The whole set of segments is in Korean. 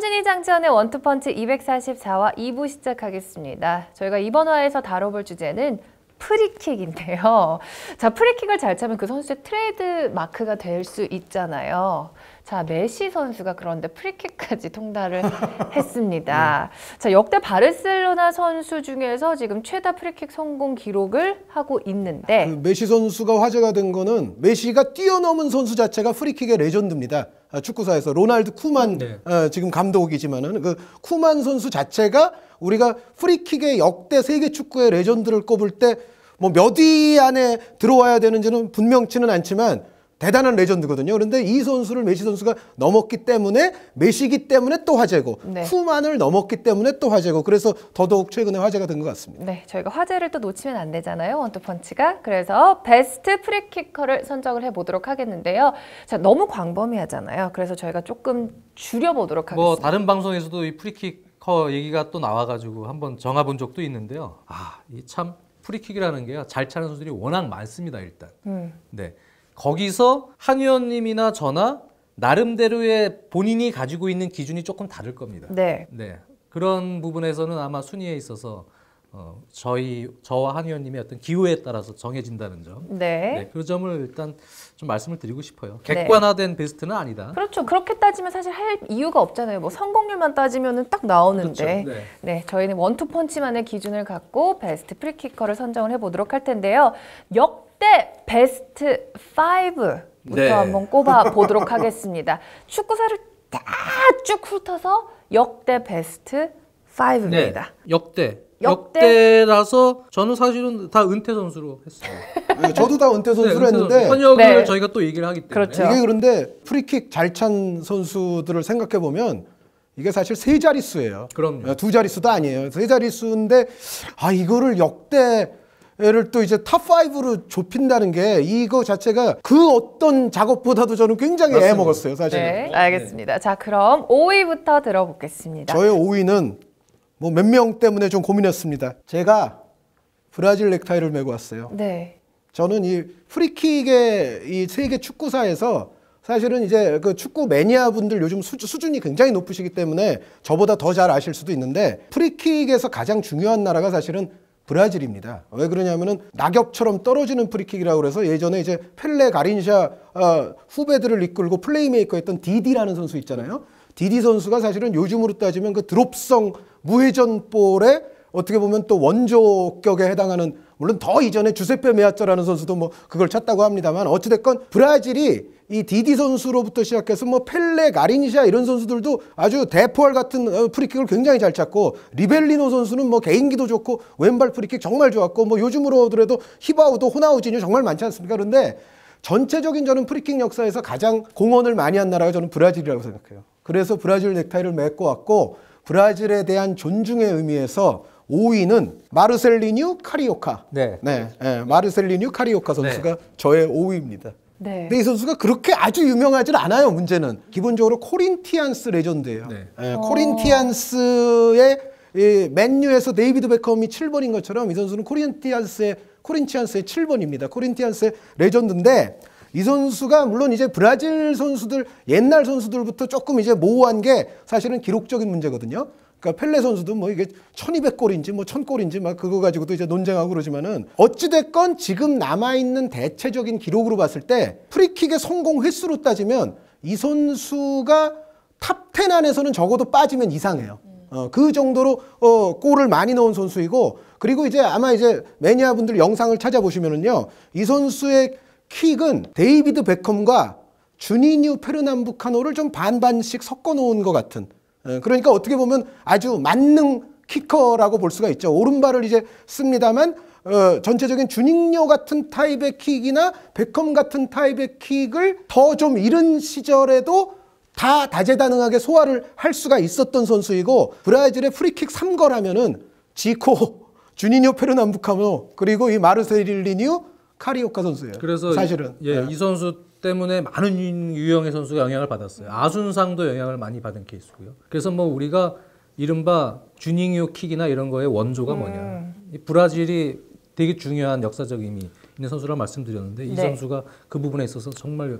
손준희 장지현의 원투펀치 244화 2부 시작하겠습니다. 저희가 이번 화에서 다뤄볼 주제는 프리킥인데요. 자, 프리킥을 잘 차면 그 선수의 트레이드 마크가 될 수 있잖아요. 자, 메시 선수가 그런데 프리킥까지 통달을 했습니다. 자, 역대 바르셀로나 선수 중에서 지금 최다 프리킥 성공 기록을 하고 있는데 그 메시 선수가 화제가 된 거는 메시가 뛰어넘은 선수 자체가 프리킥의 레전드입니다. 축구사에서 로날드 쿠만 지금 감독이지만은 그 쿠만 선수 자체가 우리가 프리킥의 역대 세계 축구의 레전드를 꼽을 때 뭐 몇 위 안에 들어와야 되는지는 분명치는 않지만 대단한 레전드거든요. 그런데 이 선수를 메시 선수가 넘었기 때문에 메시기 때문에 또 화제고 쿠만을 넘었기 때문에 또 화제고 그래서 더더욱 최근에 화제가 된 것 같습니다. 네, 저희가 화제를 또 놓치면 안 되잖아요. 원투펀치가. 그래서 베스트 프리키커를 선정을 해보도록 하겠는데요. 자, 너무 광범위하잖아요. 그래서 저희가 조금 줄여보도록 하겠습니다. 뭐 다른 방송에서도 이 프리키커 얘기가 또 나와가지고 한번 정해본 적도 있는데요. 이 참 프리킥이라는 게 잘 차는 선수들이 워낙 많습니다. 일단. 네. 거기서 한 의원님이나 저나 나름대로의 본인이 가지고 있는 기준이 조금 다를 겁니다. 네. 그런 부분에서는 아마 순위에 있어서 저와 한 의원님의 어떤 기호에 따라서 정해진다는 점. 그 점을 일단 좀 말씀을 드리고 싶어요. 객관화된 베스트는 아니다. 그렇죠. 그렇게 따지면 사실 할 이유가 없잖아요. 뭐 성공률만 따지면은 딱 나오는데. 그렇죠. 네, 저희는 원투펀치만의 기준을 갖고 베스트 프리키커를 선정을 해보도록 할 텐데요. 역대 베스트 5부터 한번 꼽아 보도록 하겠습니다. 축구사를 다 쭉 훑어서 역대 베스트 5입니다. 역대라서 저는 사실은 다 은퇴 선수로 했어요. 저도 다 은퇴 선수로 했는데 현역을 저희가 또 얘기를 하기 때문에 그렇죠. 이게 그런데 프리킥 잘 찬 선수들을 생각해 보면 이게 사실 세 자릿수예요. 그럼요. 두 자릿수도 아니에요. 세 자릿수인데 이거를 역대를 또 이제 탑5로 좁힌다는 게 이거 자체가 그 어떤 작업보다도 저는 굉장히 애먹었어요, 사실. 네, 알겠습니다. 자, 그럼 5위부터 들어보겠습니다. 저의 5위는 뭐 몇 명 때문에 좀 고민했습니다. 제가 브라질 넥타이를 메고 왔어요. 네. 저는 이 프리킥의 이 세계 축구사에서 사실은 이제 그 축구 매니아 분들 요즘 수준이 굉장히 높으시기 때문에 저보다 더 잘 아실 수도 있는데 프리킥에서 가장 중요한 나라가 사실은 브라질입니다. 왜 그러냐면은 낙엽처럼 떨어지는 프리킥이라고 그래서 예전에 이제 펠레, 가린샤 후배들을 이끌고 플레이메이커였던 디디라는 선수 있잖아요. 디디 선수가 사실은 요즘으로 따지면 그 드롭성 무회전 볼에 어떻게 보면 또 원조격에 해당하는, 물론 더 이전에 주세페 메아짜라는 선수도 뭐 그걸 찾다고 합니다만 어찌됐건 브라질이 이 디디 선수로부터 시작해서 뭐 펠레, 가린샤 이런 선수들도 아주 대포알 같은 프리킥을 굉장히 잘 찾고, 리벨리노 선수는 뭐 개인기도 좋고 왼발 프리킥 정말 좋았고, 뭐 요즘으로 하더라도 히바우도 호나우지뉴 정말 많지 않습니까? 그런데 전체적인 저는 프리킥 역사에서 가장 공헌을 많이 한 나라가 저는 브라질이라고 생각해요. 그래서 브라질 넥타이를 메고 왔고, 브라질에 대한 존중의 의미에서 5위는 마르셀리뉴 카리오카. 마르셀리뉴 카리오카 선수가 저의 5위입니다. 근데 이 선수가 그렇게 아주 유명하진 않아요. 문제는 기본적으로 코린티안스 레전드예요. 코린티안스의 맨유에서 데이비드 베컴이 7번인 것처럼 이 선수는 코린티안스의 7번입니다. 코린티안스의 레전드인데, 이 선수가 물론 이제 브라질 선수들, 옛날 선수들부터 조금 이제 모호한 게 사실은 기록적인 문제거든요. 그러니까 펠레 선수도 뭐 이게 1200골인지 뭐 1000골인지 막 그거 가지고도 이제 논쟁하고 그러지만은, 어찌됐건 지금 남아있는 대체적인 기록으로 봤을 때 프리킥의 성공 횟수로 따지면 이 선수가 탑10 안에서는 적어도 빠지면 이상해요. 그 정도로 골을 많이 넣은 선수이고, 그리고 이제 아마 이제 매니아 분들 영상을 찾아보시면은요, 이 선수의 킥은 데이비드 베컴과 주니뉴 페르남부카노를 좀 반반씩 섞어 놓은 것 같은, 그러니까 어떻게 보면 아주 만능 키커라고 볼 수가 있죠. 오른발을 이제 씁니다만 전체적인 주니뉴 같은 타입의 킥이나 베컴 같은 타입의 킥을 더 좀 이른 시절에도 다 다재다능하게 소화를 할 수가 있었던 선수이고, 브라질의 프리킥 3거라면은 지코, 주니뉴 페르남부카노, 그리고 이 마르셀리뉴 카리오카 선수예요. 그래서 사실은 이 선수 때문에 많은 유형의 선수가 영향을 받았어요. 아순상도 영향을 많이 받은 케이스고요. 그래서 뭐 우리가 이른바 주닝요 킥이나 이런 거의 원조가 뭐냐, 이 브라질이 되게 중요한 역사적 의미 있는 선수라고 말씀드렸는데, 이 선수가 그 부분에 있어서 정말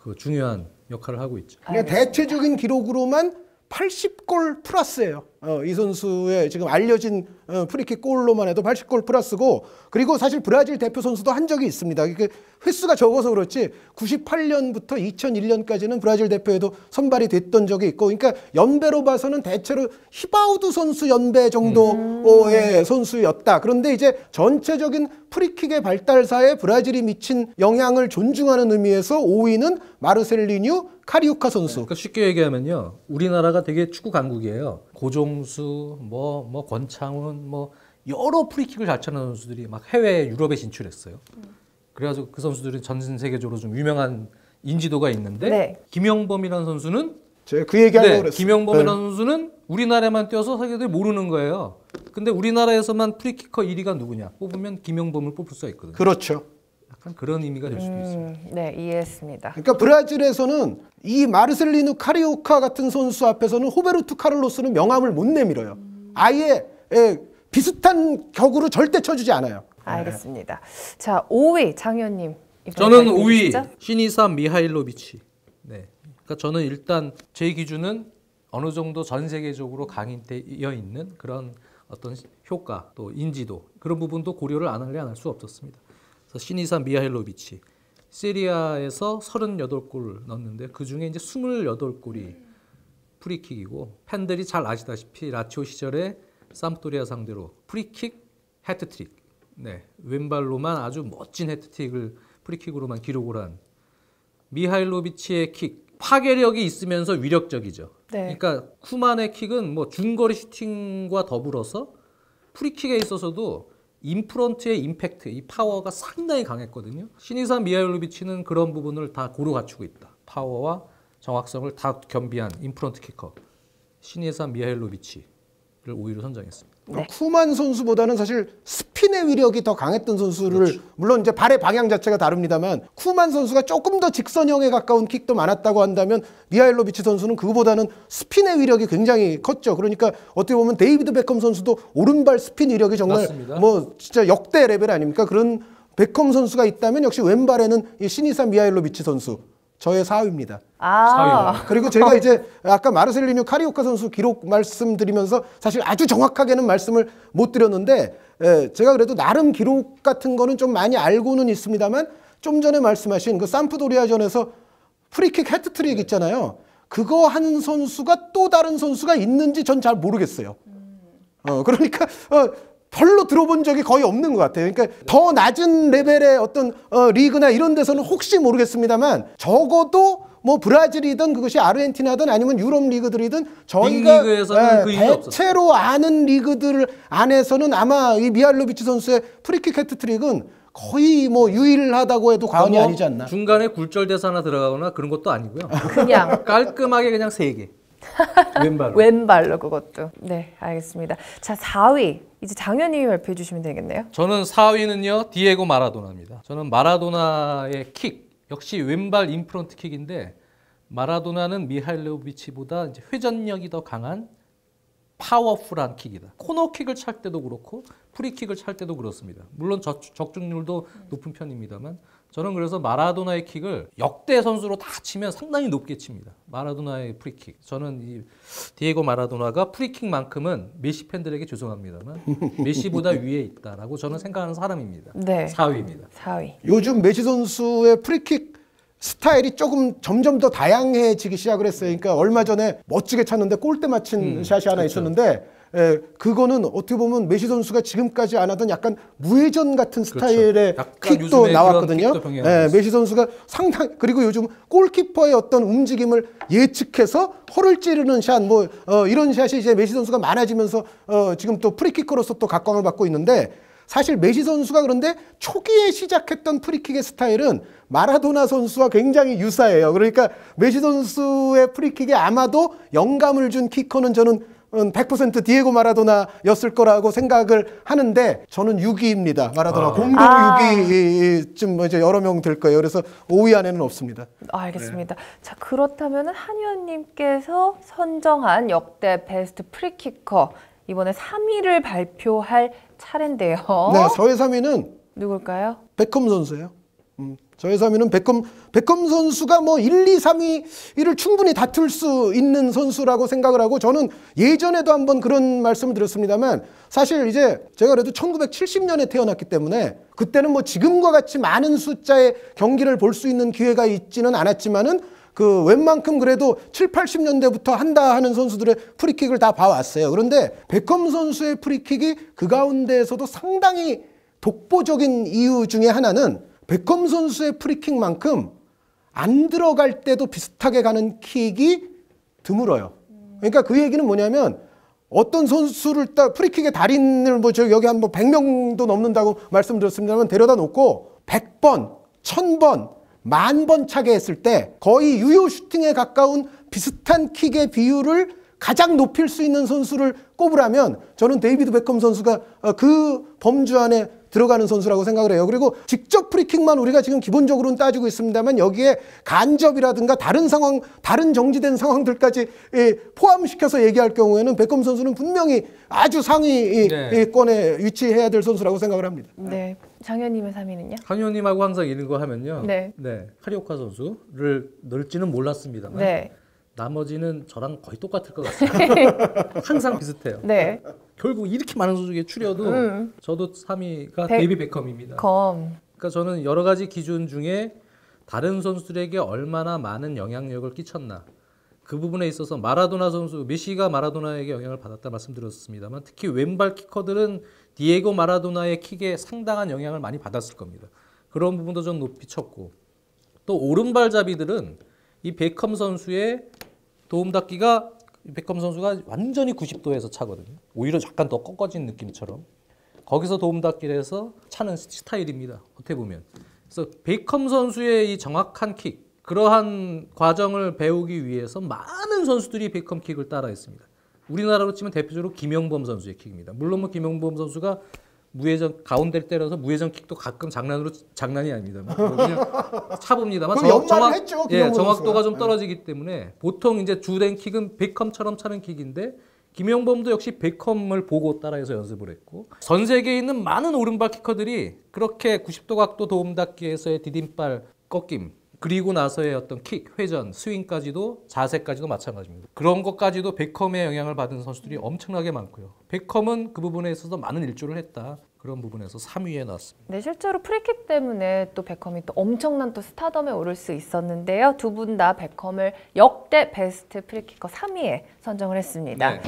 그 중요한 역할을 하고 있죠. 그냥 대체적인 기록으로만 80골 플러스예요. 이 선수의 지금 알려진 프리킥 골로만 해도 80골 플러스고, 그리고 사실 브라질 대표 선수도 한 적이 있습니다. 이게 횟수가 적어서 그렇지 98년부터 2001년까지는 브라질 대표에도 선발이 됐던 적이 있고, 그러니까 연배로 봐서는 대체로 히바우두 선수 연배 정도의 선수였다. 그런데 이제 전체적인 프리킥의 발달사에 브라질이 미친 영향을 존중하는 의미에서 5위는 마르셀리뉴 카리우카 선수. 그러니까 쉽게 얘기하면요, 우리나라가 되게 축구 강국이에요. 고종수, 뭐 권창훈, 뭐 여러 프리킥을 잘 차는 선수들이 막 해외 유럽에 진출했어요. 그래가지고 그 선수들이 전 세계적으로 좀 유명한 인지도가 있는데, 네. 김영범이라는 선수는 제가 그 얘기하려고 그랬어요. 김영범이라는 선수는 우리나라에만 뛰어서 세계들이 모르는 거예요. 근데 우리나라에서만 프리키커 1위가 누구냐 뽑으면 김영범을 뽑을 수가 있거든요. 그렇죠. 약간 그런 의미가 될 수도 있습니다. 네, 이해했습니다. 그러니까 브라질에서는 이 마르셀리누 카리오카 같은 선수 앞에서는 호베르투 카를로스는 명함을 못 내밀어요. 아예 비슷한 격으로 절대 쳐주지 않아요. 알겠습니다. 자, 5위 장현님. 저는 5위 시니사 미하일로비치. 네. 그러니까 저는 일단 제 기준은 어느 정도 전 세계적으로 강인되어 있는 그런 어떤 효과 또 인지도 그런 부분도 고려를 안 할 수 없었습니다. 그래서 시니사 미하일로비치 세리아에서 38골 넣었는데 그 중에 이제 28골이 프리킥이고, 팬들이 잘 아시다시피 라치오 시절에 삼프도리아 상대로 프리킥 해트트릭, 네, 왼발로만 아주 멋진 해트트릭을 프리킥으로만 기록을 한 미하일로비치의 킥, 파괴력이 있으면서 위력적이죠. 네. 그러니까 쿠만의 킥은 뭐 중거리 슈팅과 더불어서 프리킥에 있어서도 인프런트의 임팩트, 이 파워가 상당히 강했거든요. 시니사 미하일로비치는 그런 부분을 다 고루 갖추고 있다. 파워와 정확성을 다 겸비한 인프런트 키커 시니사 미하일로비치를 5위로 선정했습니다. 네. 쿠만 선수보다는 사실 스핀의 위력이 더 강했던 선수를, 그렇죠. 물론 이제 발의 방향 자체가 다릅니다만 쿠만 선수가 조금 더 직선형에 가까운 킥도 많았다고 한다면 미하일로비치 선수는 그거보다는 스핀의 위력이 굉장히 컸죠. 그러니까 어떻게 보면 데이비드 베컴 선수도 오른발 스핀 위력이 정말 맞습니다. 뭐 진짜 역대 레벨 아닙니까? 그런 베컴 선수가 있다면 역시 왼발에는 이 시니사 미하일로비치 선수, 저의 4위입니다. 아, 그리고 제가 이제 아까 마르셀리뉴 카리오카 선수 기록 말씀드리면서 사실 아주 정확하게는 말씀을 못 드렸는데, 제가 그래도 나름 기록 같은 거는 좀 많이 알고는 있습니다만, 좀 전에 말씀하신 그 삼프도리아전에서 프리킥 해트트릭 있잖아요. 그거 한 선수가 또 다른 선수가 있는지 전 잘 모르겠어요. 그러니까 별로 들어본 적이 거의 없는 것 같아요. 그러니까 더 낮은 레벨의 어떤 리그나 이런 데서는 혹시 모르겠습니다만, 적어도 뭐 브라질이든 그것이 아르헨티나든 아니면 유럽 리그들이든 저희가 빅리그에서는 그 이유가 대체로 아는 리그들 안에서는 아마 이 미하일로비치 선수의 프리킥 해트트릭은 거의 뭐 유일하다고 해도 과언이 아니지 않나. 중간에 굴절 대사 하나 들어가거나 그런 것도 아니고요. 그냥 깔끔하게 그냥 3개. 왼발로. 왼발로 그것도. 네, 알겠습니다. 자, 4위. 이제 장현님이 발표해 주시면 되겠네요. 저는 4위는요 디에고 마라도나입니다. 저는 마라도나의 킥 역시 왼발 인프런트 킥인데, 마라도나는 미하일로비치보다 이제 회전력이 더 강한 파워풀한 킥이다. 코너킥을 찰 때도 그렇고 프리킥을 찰 때도 그렇습니다. 물론 적중률도 높은 편입니다만, 저는 그래서 마라도나의 킥을 역대 선수로 다 치면 상당히 높게 칩니다. 마라도나의 프리킥. 저는 이 디에고 마라도나가 프리킥만큼은 메시 팬들에게 죄송합니다만 메시보다 위에 있다라고 저는 생각하는 사람입니다. 네. 4위입니다. 4위. 요즘 메시 선수의 프리킥 스타일이 조금 점점 더 다양해지기 시작을 했어요. 그러니까 얼마 전에 멋지게 찼는데 골대 맞힌 샷이 하나 그렇죠. 있었는데, 그거는 어떻게 보면 메시 선수가 지금까지 안 하던 약간 무회전 같은 스타일의 약간 킥도 요즘에 나왔거든요. 그런 킥도 병행하고 메시 선수가 상당, 그리고 요즘 골키퍼의 어떤 움직임을 예측해서 허를 찌르는 샷, 뭐 이런 샷이 이제 메시 선수가 많아지면서 지금 또 프리키커로서 또 각광을 받고 있는데, 사실 메시 선수가 그런데 초기에 시작했던 프리킥의 스타일은 마라도나 선수와 굉장히 유사해요. 그러니까 메시 선수의 프리킥에 아마도 영감을 준 키커는 저는 100% 디에고 마라도나였을 거라고 생각을 하는데, 저는 6위입니다. 마라도나 공동 6위쯤 이제 여러 명 될 거예요. 그래서 5위 안에는 없습니다. 알겠습니다. 자, 그렇다면 한의원님께서 선정한 역대 베스트 프리키커, 이번에 3위를 발표할 차례인데요. 네, 저의 3위는 누굴까요? 베컴 선수예요. 저의 3위는 베컴 선수가 뭐 1, 2, 3위를 충분히 다툴 수 있는 선수라고 생각을 하고, 저는 예전에도 한번 그런 말씀을 드렸습니다만, 사실 이제 제가 그래도 1970년에 태어났기 때문에 그때는 뭐 지금과 같이 많은 숫자의 경기를 볼 수 있는 기회가 있지는 않았지만은 그 웬만큼 그래도 7, 80년대부터 한다 하는 선수들의 프리킥을 다 봐왔어요. 그런데 베컴 선수의 프리킥이 그 가운데에서도 상당히 독보적인 이유 중에 하나는, 베컴 선수의 프리킥만큼 안 들어갈 때도 비슷하게 가는 킥이 드물어요. 그러니까 그 얘기는 뭐냐면, 어떤 선수를 딱 프리킥의 달인을 뭐 저 여기 한 뭐 100명도 넘는다고 말씀드렸습니다만, 데려다 놓고 100번, 1000번, 10,000번 차게 했을 때 거의 유효 슈팅에 가까운 비슷한 킥의 비율을 가장 높일 수 있는 선수를 꼽으라면 저는 데이비드 베컴 선수가 그 범주 안에 들어가는 선수라고 생각을 해요. 그리고 직접 프리킥만 우리가 지금 기본적으로는 따지고 있습니다만, 여기에 간접이라든가 다른 상황, 다른 정지된 상황들까지 포함시켜서 얘기할 경우에는 베컴 선수는 분명히 아주 상위권에 위치해야 될 선수라고 생각을 합니다. 네. 장 의원님의 3위는요? 한 의원님하고 항상 이런 거 하면요. 네. 카리오카 선수를 넣을지는 몰랐습니다만, 네. 나머지는 저랑 거의 똑같을 것 같습니다. 항상 비슷해요. 네. 결국 이렇게 많은 선수 중에 추려도 저도 3위가 데이비 베컴입니다. 그러니까 저는 여러 가지 기준 중에 다른 선수들에게 얼마나 많은 영향력을 끼쳤나, 그 부분에 있어서 마라도나 선수, 메시가 마라도나에게 영향을 받았다 말씀드렸습니다만, 특히 왼발 키커들은 디에고 마라도나의 킥에 상당한 영향을 많이 받았을 겁니다. 그런 부분도 좀 높이 쳤고, 또 오른발잡이들은 이 베컴 선수의 도움닫기가, 베컴 선수가 완전히 90도에서 차거든요. 오히려 약간 더 꺾어진 느낌처럼 거기서 도움닫기를 해서 차는 스타일입니다. 어떻게 보면. 그래서 베컴 선수의 이 정확한 킥, 그러한 과정을 배우기 위해서 많은 선수들이 베컴 킥을 따라했습니다. 우리나라로 치면 대표적으로 김영범 선수의 킥입니다. 물론 뭐 김영범 선수가 무회전 가운데를 때려서 무회전 킥도 가끔 장난이 아닙니다. 그냥 차봅니다만 정확도가 좀 떨어지기 때문에 보통 이제 주된 킥은 베컴처럼 차는 킥인데, 김영범도 역시 베컴을 보고 따라해서 연습을 했고, 전 세계에 있는 많은 오른발 키커들이 그렇게 90도 각도 도움닫기에서의 디딤발 꺾임, 그리고 나서의 어떤 킥, 회전, 스윙까지도, 자세까지도 마찬가지입니다. 그런 것까지도 베컴의 영향을 받은 선수들이 엄청나게 많고요. 베컴은 그 부분에 있어서 많은 일조를 했다. 그런 부분에서 3위에 나왔습니다. 네, 실제로 프리킥 때문에 또 베컴이 또 엄청난 또 스타덤에 오를 수 있었는데요. 두 분 다 베컴을 역대 베스트 프리킥커 3위에 선정을 했습니다. 네.